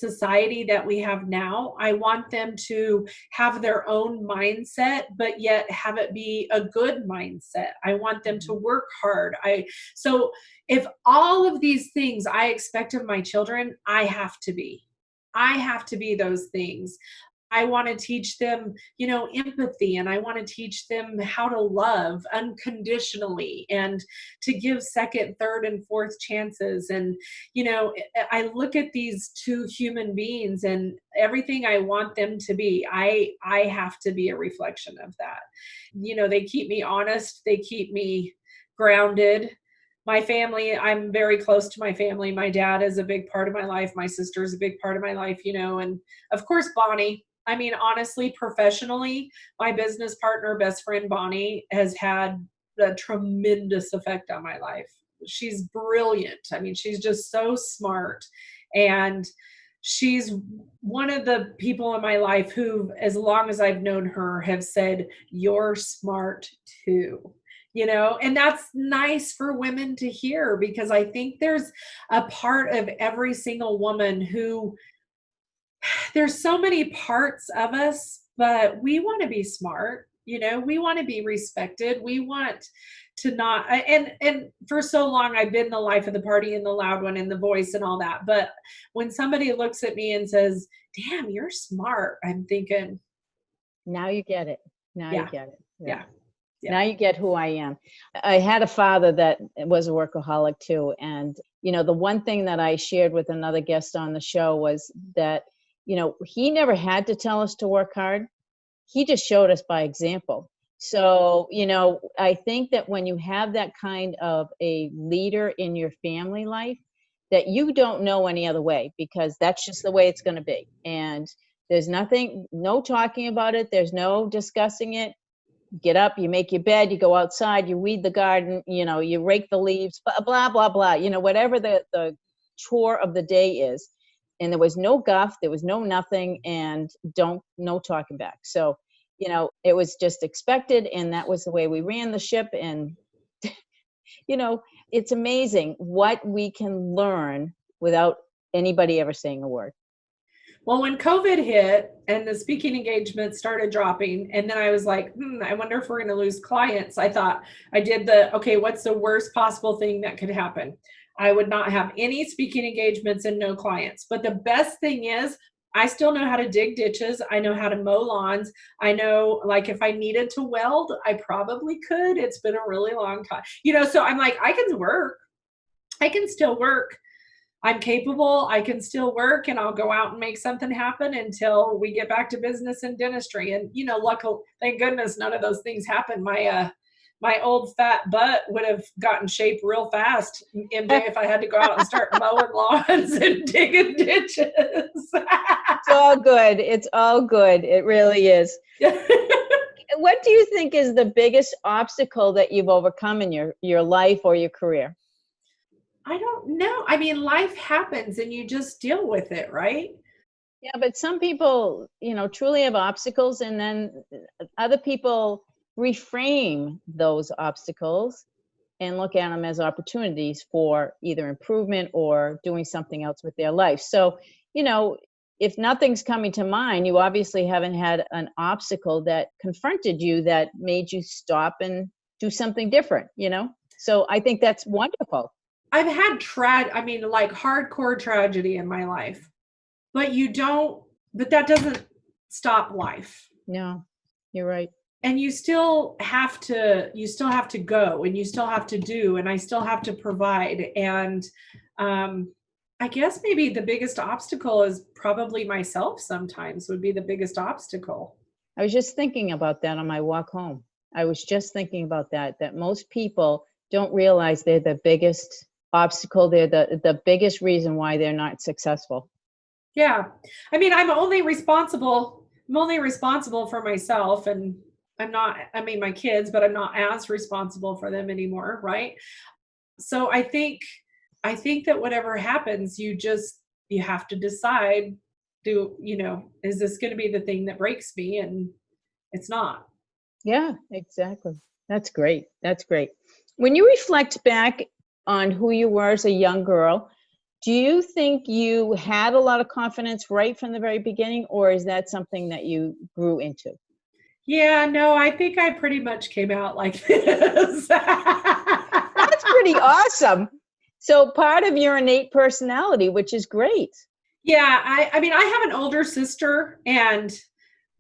society that we have now. I want them to have their own mindset, but yet have it be a good mindset. I want them to work hard. So if all of these things I expect of my children, I have to be those things. I want to teach them, empathy, and I want to teach them how to love unconditionally and to give second, third, and fourth chances. And, I look at these two human beings and everything I want them to be, I have to be a reflection of that. They keep me honest. They keep me grounded. My family, I'm very close to my family. My dad is a big part of my life. My sister is a big part of my life, and of course, Bonnie. I mean, honestly, professionally, my business partner, best friend, Bonnie, has had a tremendous effect on my life. She's brilliant. I mean, she's just so smart. And she's one of the people in my life who, as long as I've known her, have said, "You're smart too." And that's nice for women to hear, because I think there's a part of every single woman who, there's so many parts of us, but we want to be smart. We want to be respected. We want to not, and for so long I've been the life of the party and the loud one and the voice and all that. But when somebody looks at me and says, "Damn, you're smart," I'm thinking, now you get it. Now Yeah. you get it. yeah. Now you get who I am. I had a father that was a workaholic too. And, the one thing that I shared with another guest on the show was that, he never had to tell us to work hard. He just showed us by example. So, I think that when you have that kind of a leader in your family life, that you don't know any other way, because that's just the way it's going to be. And there's no talking about it. There's no discussing it. Get up, you make your bed, you go outside, you weed the garden, you rake the leaves, blah, blah, blah, whatever the chore of the day is. And there was no guff, there was no nothing, and no talking back. So, it was just expected, and that was the way we ran the ship. And, it's amazing what we can learn without anybody ever saying a word. Well, when COVID hit and the speaking engagements started dropping, and then I was like, I wonder if we're going to lose clients. I thought I did okay, what's the worst possible thing that could happen? I would not have any speaking engagements and no clients. But the best thing is, I still know how to dig ditches. I know how to mow lawns. I know, like, if I needed to weld, I probably could. It's been a really long time. So I'm like, I can work. I can still work. I'm capable. I can still work, and I'll go out and make something happen until we get back to business and dentistry. And, luckily, thank goodness none of those things happened. My old fat butt would have gotten shape real fast, MJ, if I had to go out and start mowing lawns and digging ditches. It's all good. It's all good. It really is. What do you think is the biggest obstacle that you've overcome in your life or your career? I don't know. I mean, life happens and you just deal with it, right? Yeah, but some people, truly have obstacles, and then other people reframe those obstacles and look at them as opportunities for either improvement or doing something else with their life. So, if nothing's coming to mind, you obviously haven't had an obstacle that confronted you that made you stop and do something different, So I think that's wonderful. I've had like hardcore tragedy in my life, but that doesn't stop life. No, you're right. And you still have to go, and you still have to do, and I still have to provide. And I guess maybe the biggest obstacle is probably myself. Sometimes would be the biggest obstacle. I was just thinking about that on my walk home. I was just thinking about that most people don't realize they're the biggest obstacle. They're the biggest reason why they're not successful. Yeah. I mean, I'm only responsible for myself, and my kids, but I'm not as responsible for them anymore. Right. So I think that whatever happens, you have to decide, is this going to be the thing that breaks me? And it's not. Yeah, exactly. That's great. That's great. When you reflect back on who you were as a young girl, do you think you had a lot of confidence right from the very beginning, or is that something that you grew into? Yeah, no, I think I pretty much came out like this. That's pretty awesome. So part of your innate personality, which is great. Yeah, I mean, I have an older sister, and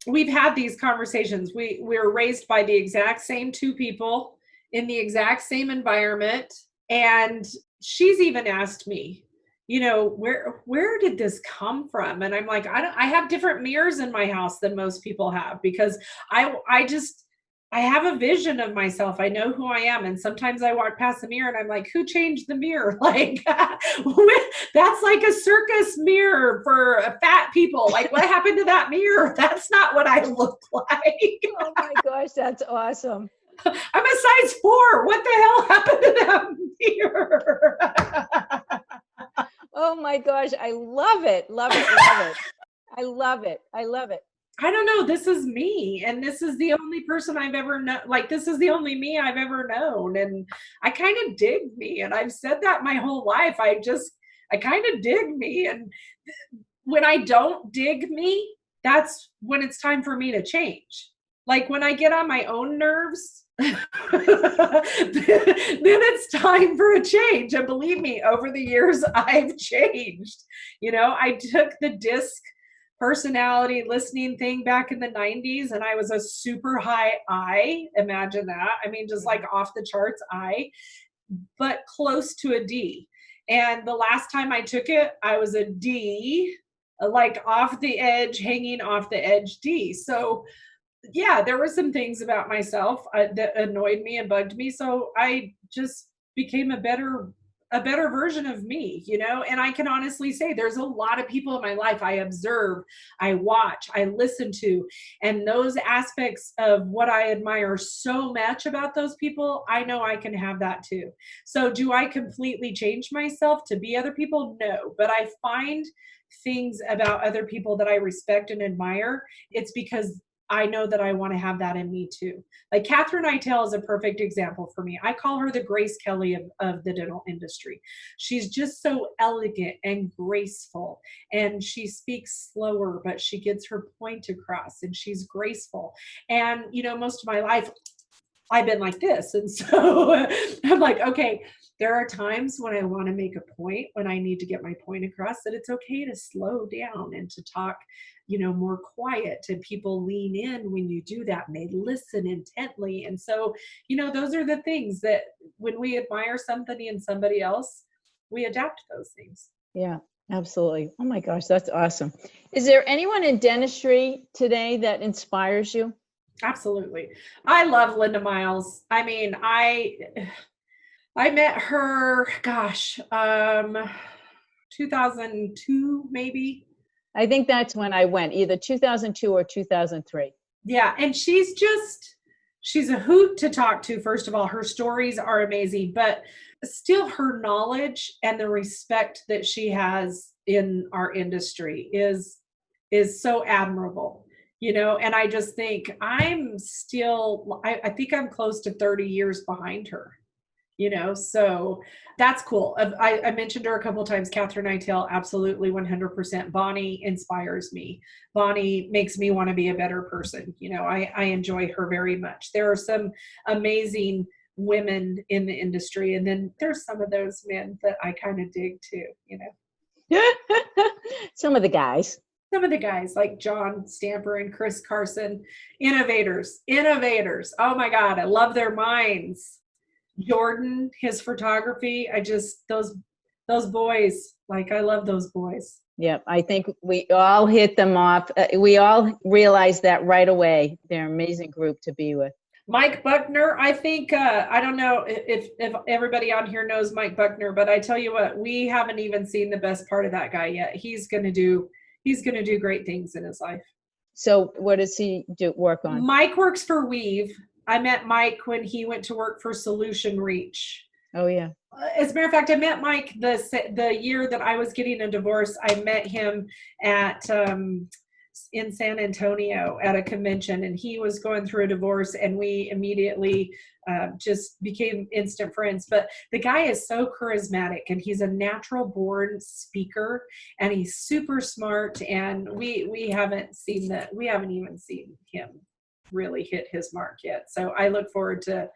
we've had these conversations. We were raised by the exact same two people in the exact same environment. And she's even asked me, where did this come from? And I'm like, I have different mirrors in my house than most people have, because I have a vision of myself. I know who I am. And sometimes I walk past the mirror and I'm like, who changed the mirror? Like, that's like a circus mirror for fat people. Like, what happened to that mirror? That's not what I look like. Oh my gosh, that's awesome. I'm a size 4. What the hell happened to that mirror? Oh my gosh, I love it. Love it. Love it. I love it. I love it. I don't know. This is me. And this is the only person I've ever known. Like, this is the only me I've ever known. And I kind of dig me. And I've said that my whole life. I kind of dig me. And when I don't dig me, that's when it's time for me to change. Like, when I get on my own nerves, then it's time for a change. And believe me, over the years, I've changed. I took the DISC personality listening thing back in the 90s, and I was a super high I. Imagine that. I mean, just like off the charts I, but close to a D. And the last time I took it, I was a D, like off the edge, hanging off the edge D. So yeah, there were some things about myself that annoyed me and bugged me. So I just became a better version of me, and I can honestly say there's a lot of people in my life I observe, I watch, I listen to, and those aspects of what I admire so much about those people, I know I can have that too. So do I completely change myself to be other people? No, but I find things about other people that I respect and admire. It's because I know that I want to have that in me too. Like Catherine Eitel is a perfect example for me. I call her the Grace Kelly of the dental industry. She's just so elegant and graceful, and she speaks slower, but she gets her point across, and she's graceful. And, most of my life, I've been like this. And so I'm like, okay, there are times when I want to make a point, when I need to get my point across, that it's okay to slow down and to talk, more quiet, and people lean in when you do that and they listen intently. And so, those are the things that when we admire somebody in somebody else, we adapt those things. Yeah, absolutely. Oh my gosh, that's awesome. Is there anyone in dentistry today that inspires you? Absolutely. I love Linda Miles. I mean, I met her, 2002, maybe. I think that's when I went, either 2002 or 2003. Yeah. And she's a hoot to talk to. First of all, her stories are amazing, but still her knowledge and the respect that she has in our industry is so admirable, and I just think I think I'm close to 30 years behind her. So that's cool. I mentioned her a couple of times. Catherine Eitel, absolutely 100%. Bonnie inspires me. Bonnie makes me want to be a better person. I enjoy her very much. There are some amazing women in the industry, and then there's some of those men that I kind of dig too, Some of the guys like John Stamper and Chris Carson, innovators. Oh my God, I love their minds. Jordan, his photography, those boys, like I love those boys. Yeah, I think we all hit them off. We all realized that right away. They're an amazing group to be with. Mike Buckner, I think, I don't know if everybody on here knows Mike Buckner, but I tell you what, we haven't even seen the best part of that guy yet. He's going to do great things in his life. So what does he work on? Mike works for Weave. I met Mike when he went to work for Solution Reach. Oh, yeah. As a matter of fact, I met Mike the year that I was getting a divorce. I met him at in San Antonio at a convention, and he was going through a divorce, and we immediately just became instant friends. But the guy is so charismatic, and he's a natural born speaker, and he's super smart, and we haven't even seen him really hit his mark yet. So I look forward to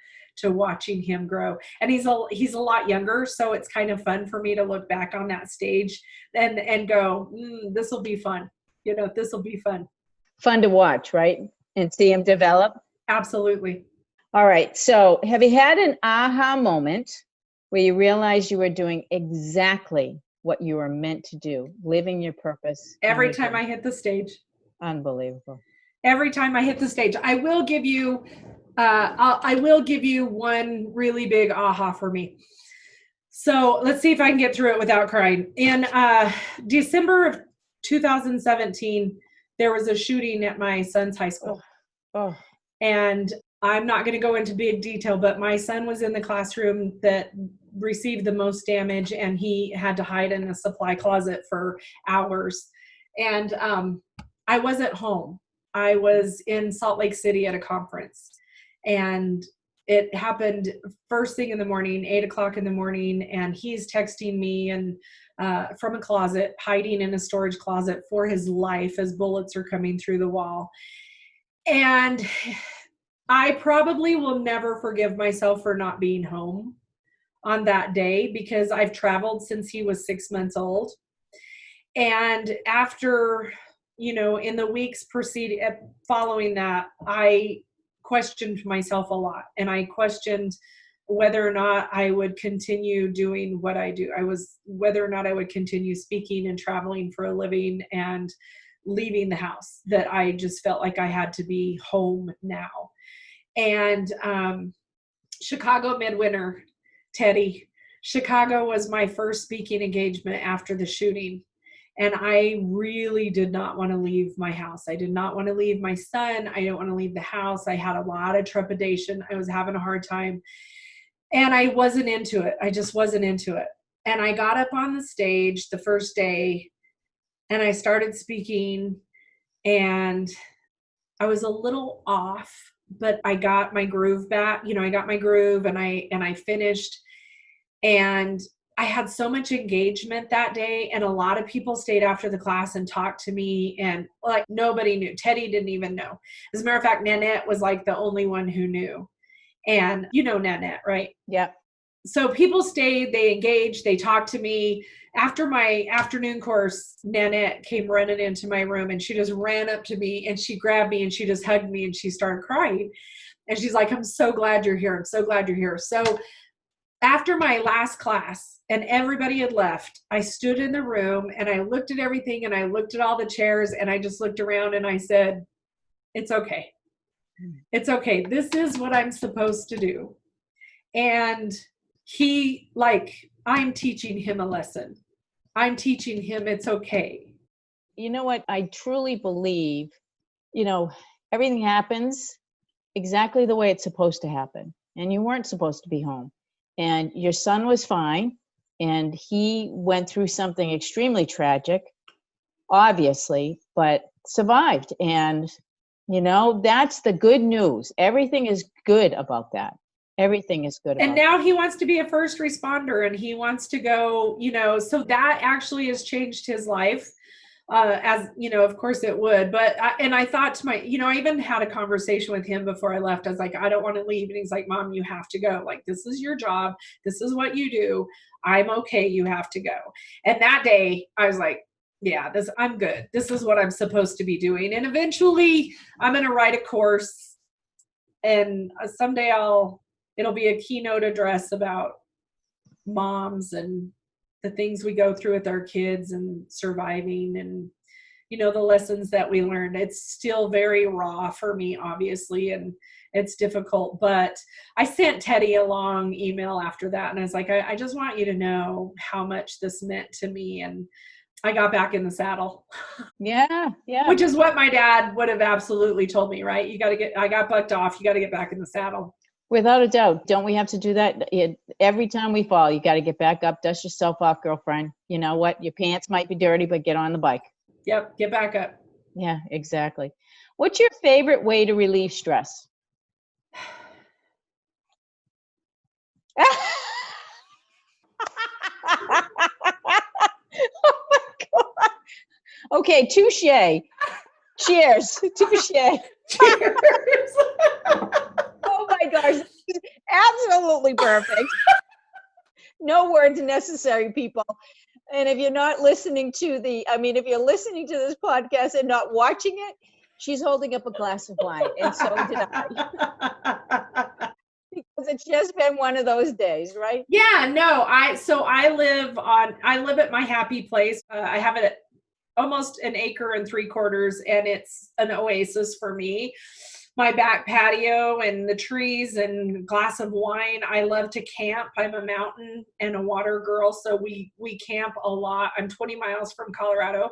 watching him grow. And he's a lot younger, so it's kind of fun for me to look back on that stage and go, this will be fun. This will be fun. fun to watch, right? And see them develop. Absolutely. All right. So have you had an aha moment where you realized you were doing exactly what you were meant to do, living your purpose? Every time I hit the stage. Unbelievable. Every time I hit the stage. I will give you one really big aha for me. So let's see if I can get through it without crying. In December of 2017, there was a shooting at my son's high school. Oh. And I'm not going to go into big detail, but my son was in the classroom that received the most damage, and he had to hide in a supply closet for hours. And I wasn't home. I was in Salt Lake City at a conference, and it happened first thing in the morning, 8:00 in the morning, and he's texting me and from a closet, hiding in a storage closet for his life as bullets are coming through the wall. And I probably will never forgive myself for not being home on that day, because I've traveled since he was 6 months old. And after, in the weeks following that, I questioned myself a lot, and I questioned whether or not I would continue doing what I do. Whether or not I would continue speaking and traveling for a living and leaving the house, that I just felt like I had to be home now. And Chicago Midwinter, Teddy, Chicago was my first speaking engagement after the shooting. And I really did not want to leave my house. I did not want to leave my son. I didn't want to leave the house. I had a lot of trepidation. I was having a hard time. And I wasn't into it. I just wasn't into it. And I got up on the stage the first day, and I started speaking, and I was a little off, but I got my groove back. I got my groove, and I finished. And I had so much engagement that day, and a lot of people stayed after the class and talked to me, and like nobody knew. Teddy didn't even know. As a matter of fact, Nanette was like the only one who knew. And Nanette, right? Yeah. So people stayed, they engaged, they talked to me. After my afternoon course, Nanette came running into my room, and she just ran up to me, and she grabbed me, and she just hugged me, and she started crying. And she's like, "I'm so glad you're here. I'm so glad you're here." So after my last class and everybody had left, I stood in the room, and I looked at everything, and I looked at all the chairs, and I just looked around, and I said, "It's okay. It's okay. This is what I'm supposed to do." And I'm teaching him a lesson. I'm teaching him it's okay. You know what? I truly believe, everything happens exactly the way it's supposed to happen. And you weren't supposed to be home. And your son was fine. And he went through something extremely tragic, obviously, but survived. And, that's the good news. Everything is good about that. Everything is good. And now he wants to be a first responder, and he wants to go, so that actually has changed his life. Of course it would, but I thought to I even had a conversation with him before I left. I was like, "I don't want to leave." And he's like, "Mom, you have to go. Like, this is your job. This is what you do. I'm okay. You have to go." And that day I was like, yeah, I'm good. This is what I'm supposed to be doing. And eventually I'm going to write a course, and someday it'll be a keynote address about moms and the things we go through with our kids and surviving, and the lessons that we learned. It's still very raw for me, obviously, and it's difficult, but I sent Teddy a long email after that, and I was like, I just want you to know how much this meant to me. And I got back in the saddle. Yeah. Which is what my dad would have absolutely told me, right? I got bucked off. You got to get back in the saddle. Without a doubt. Don't we have to do that? Every time we fall, you got to get back up, dust yourself off, girlfriend. You know what? Your pants might be dirty, but get on the bike. Yep. Get back up. Yeah, exactly. What's your favorite way to relieve stress? Oh my God. Okay, touche. Cheers. Touche. Cheers. Oh my gosh. Absolutely perfect. No words necessary, people. And if you're not listening to if you're listening to this podcast and not watching it, She's holding up a glass of wine, and so did I. Because it's just been one of those days, right? Yeah, no, I live at my happy place. I have almost an acre and 3/4, and it's an oasis for me. My back patio and the trees and a glass of wine. I love to camp. I'm a mountain and a water girl, so we camp a lot. I'm 20 miles from Colorado.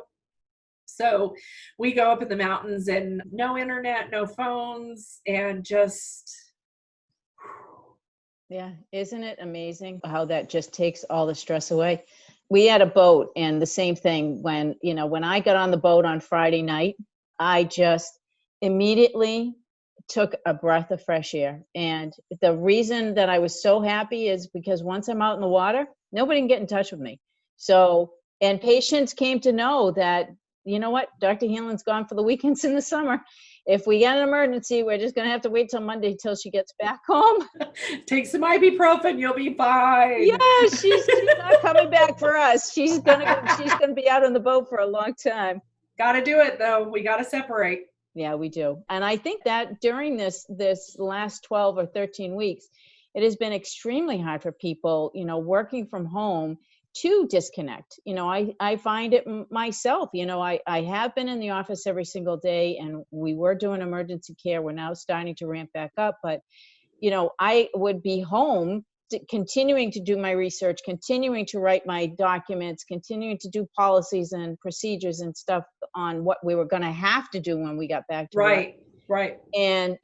So we go up in the mountains and no internet, no phones, and just Yeah, isn't it amazing how that just takes all the stress away? We had a boat, and the same thing when I got on the boat on Friday night, I just immediately took a breath of fresh air. And the reason that I was so happy is because once I'm out in the water, nobody can get in touch with me. So, and patients came to know that, you know what, Dr. Heelan's gone for the weekends in the summer. If we get an emergency, we're just going to have to wait till Monday till she gets back home. take some ibuprofen, you'll be fine. Yeah, she's not coming back for us. She's gonna be out on the boat for a long time. Got to do it though. We got to separate. Yeah, we do. And I think that during this last 12 or 13 weeks, it has been extremely hard for people, working from home to disconnect. I find it myself. I have been in the office every single day, and we were doing emergency care. We're now starting to ramp back up, but I would be home continuing to do my research, continuing to write my documents, continuing to do policies and procedures and stuff on what we were going to have to do when we got back to work. Right. And,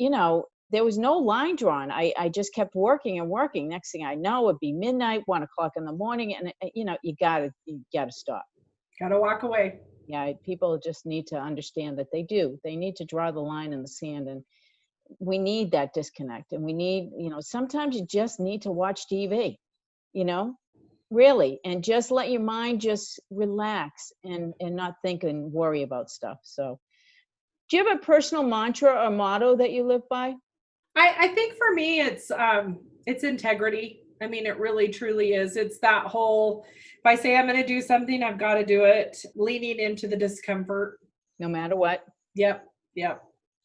there was no line drawn. I just kept working and working. Next thing I know, it'd be midnight, 1:00 in the morning. And, you gotta stop. Got to walk away. Yeah. People just need to understand that they need to draw the line in the sand, and we need that disconnect. And we need, sometimes you just need to watch TV, really, and just let your mind just relax and not think and worry about stuff. So do you have a personal mantra or motto that you live by? I think for me, it's integrity. I mean, it really truly is. It's that whole, if I say I'm going to do something, I've got to do it, leaning into the discomfort. No matter what. Yep.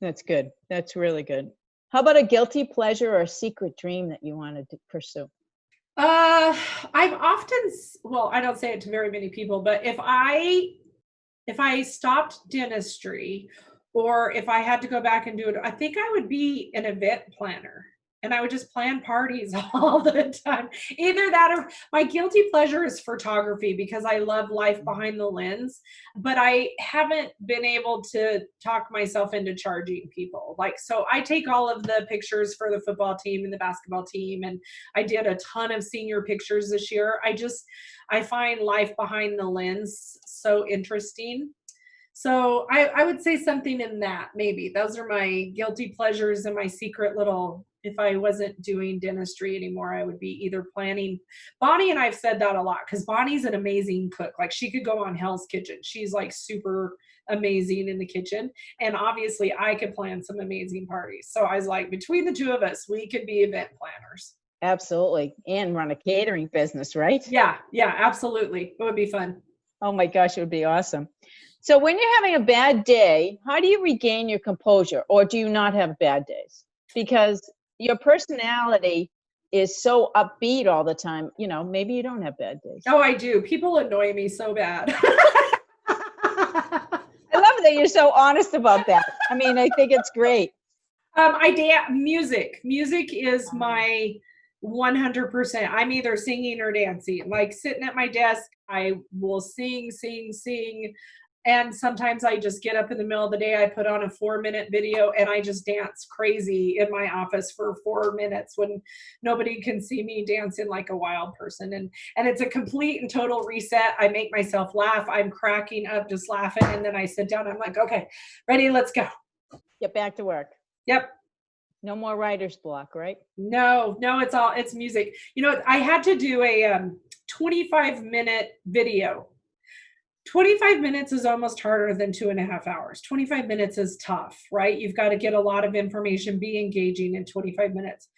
That's good. That's really good. How about a guilty pleasure or a secret dream that you wanted to pursue? I've often, well, I don't say it to very many people, but if I stopped dentistry, or if I had to go back and do it, I think I would be an event planner, and I would just plan parties all the time. Either that, or my guilty pleasure is photography, because I love life behind the lens, but I haven't been able to talk myself into charging people. So I take all of the pictures for the football team and the basketball team, and I did a ton of senior pictures this year. I find life behind the lens so interesting. So I would say something in that, maybe. Those are my guilty pleasures and my secret little, if I wasn't doing dentistry anymore, I would be either planning. Bonnie and I've said that a lot, because Bonnie's an amazing cook. She could go on Hell's Kitchen. She's super amazing in the kitchen. And obviously I could plan some amazing parties. So I was like, between the two of us, we could be event planners. Absolutely. And run a catering business, right? Yeah, absolutely. It would be fun. Oh my gosh, it would be awesome. So when you're having a bad day, how do you regain your composure, or do you not have bad days? Because your personality is so upbeat all the time. Maybe you don't have bad days. Oh, I do. People annoy me so bad. I love that you're so honest about that. I mean, I think it's great. Music. Music is my 100%. I'm either singing or dancing. Sitting at my desk, I will sing. And sometimes I just get up in the middle of the day, I put on a 4-minute video, and I just dance crazy in my office for 4 minutes when nobody can see me dancing like a wild person. And it's a complete and total reset. I make myself laugh. I'm cracking up, just laughing. And then I sit down. I'm like, okay, ready, let's go. Get back to work. Yep. No more writer's block, right? No, it's music. I had to do a 25-minute video. 25 minutes is almost harder than 2.5 hours. 25 minutes is tough, right? You've got to get a lot of information, be engaging in 25 minutes.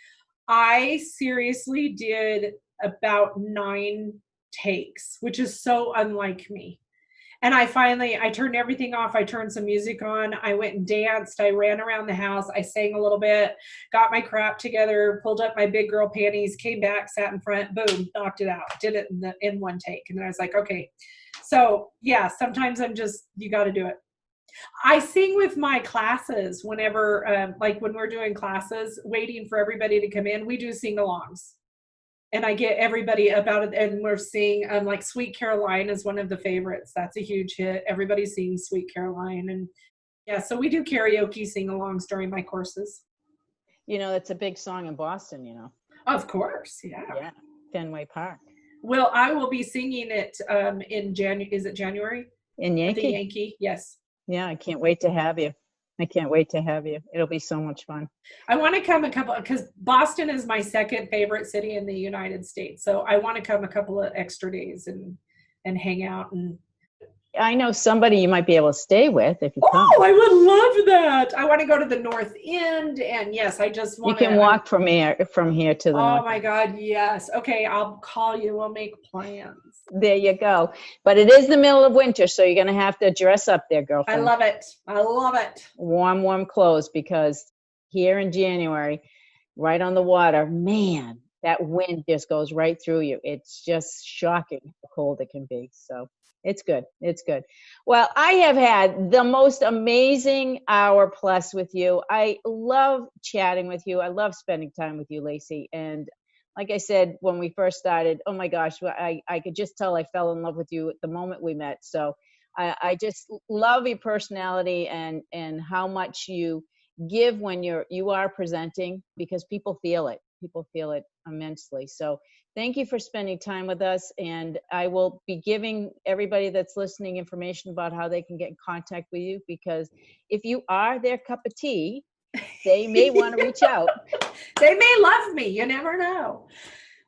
I seriously did about 9 takes, which is so unlike me. And I turned everything off. I turned some music on. I went and danced. I ran around the house. I sang a little bit, got my crap together, pulled up my big girl panties, came back, sat in front, boom, knocked it out. Did it in one take. And then I was like, okay. So yeah, sometimes you got to do it. I sing with my classes whenever, like when we're doing classes, waiting for everybody to come in, we do sing-alongs. And I get everybody about it, and we're singing, like Sweet Caroline is one of the favorites. That's a huge hit. Everybody sings Sweet Caroline. And yeah, so we do karaoke sing-alongs during my courses. It's a big song in Boston, Of course, yeah. Yeah, Fenway Park. Well, I will be singing it in January. Is it January? In Yankee? The Yankee, yes. Yeah, I can't wait to have you. It'll be so much fun. I want to come because Boston is my second favorite city in the United States. So I want to come a couple of extra days and hang out. And I know somebody you might be able to stay with if you come. Oh, I would love that. I want to go to the North End, and yes, I just want to. You can walk from here to the north. Oh my God, yes. Okay, I'll call you. We'll make plans. There you go. But it is the middle of winter, so you're going to have to dress up there, girlfriend. I love it. Warm clothes, because here in January, right on the water, man, that wind just goes right through you. It's just shocking how cold it can be. So it's good. Well, I have had the most amazing hour plus with you. I love chatting with you. I love spending time with you, Laci. And like I said, when we first started, oh my gosh, I could just tell I fell in love with you at the moment we met. So I just love your personality and how much you give when you are presenting, because people feel it. People feel it immensely. So thank you for spending time with us. And I will be giving everybody that's listening information about how they can get in contact with you, because if you are their cup of tea, they may want to reach out. They may love me. You never know.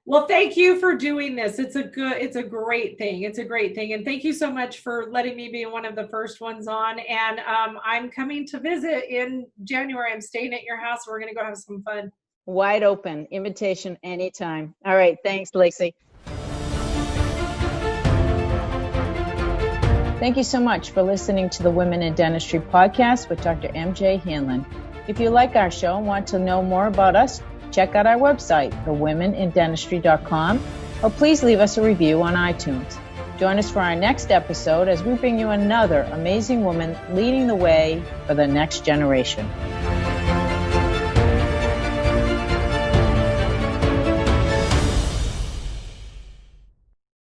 Well, thank you for doing this. It's a great thing. And thank you so much for letting me be one of the first ones on. And I'm coming to visit in January. I'm staying at your house. We're going to go have some fun. Wide open invitation anytime. All right. Thanks, Laci. Thank you so much for listening to the Women in Dentistry podcast with Dr. MJ Hanlon. If you like our show and want to know more about us, check out our website, thewomenindentistry.com, or please leave us a review on iTunes. Join us for our next episode as we bring you another amazing woman leading the way for the next generation.